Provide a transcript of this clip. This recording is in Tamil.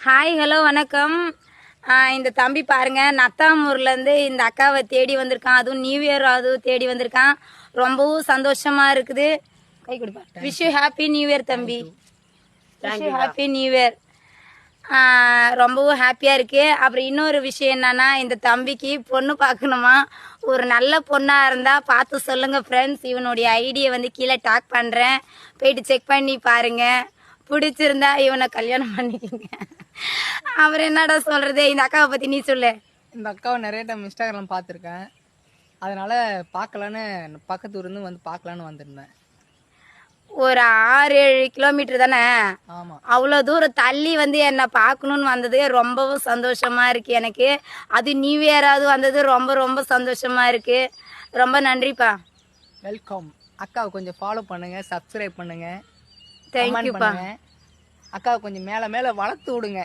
ஹாய் ஹலோ வணக்கம். இந்த தம்பி பாருங்க நத்தாமூர்லேருந்து இந்த அக்காவை தேடி வந்திருக்கான். அதுவும் நியூ இயர் அதுவும் தேடி வந்திருக்கான். ரொம்பவும் சந்தோஷமா இருக்குது. கை கொடுப்பா. Wish you happy new year தம்பி. Wish you happy new year. ரொம்பவும் ஹாப்பியாக இருக்குது. அப்புறம் இன்னொரு விஷயம் என்னன்னா, இந்த தம்பிக்கு பொண்ணு பார்க்கணுமா. ஒரு நல்ல பொண்ணாக இருந்தால் பார்த்து சொல்லுங்கள் ஃப்ரெண்ட்ஸ். இவனுடைய ஐடியை வந்து கீழே டாக் பண்ணுறேன், போயிட்டு செக் பண்ணி பாருங்கள். பிடிச்சிருந்தா இவனை கல்யாணம் பண்ணிக்கோங்க. அப்புறம் என்னடா சொல்கிறது, இந்த அக்காவை பற்றி நீ சொல்லு. இந்த அக்காவை நிறைய டைம் இன்ஸ்டாகிராம் பார்த்துருக்கேன். அதனால் பார்க்கலான்னு பக்கத்து ஊர்லேருந்து வந்து பார்க்கலான்னு வந்திருந்தேன். ஒரு 6-7 கிலோமீட்டர் தானே. ஆமாம், அவ்வளோ தூரம் தள்ளி வந்து என்னை பார்க்கணுன்னு வந்தது ரொம்பவும் சந்தோஷமாக இருக்குது எனக்கு. அது நியூ இயராவது வந்தது ரொம்ப ரொம்ப சந்தோஷமாக இருக்குது. ரொம்ப நன்றிப்பா. வெல்கம். அக்காவை கொஞ்சம் ஃபாலோ பண்ணுங்கள், சப்ஸ்கிரைப் பண்ணுங்கள், தேங்க்யூப்பா. அக்காவை கொஞ்சம் மேலே மேலே வளர்த்து விடுங்க.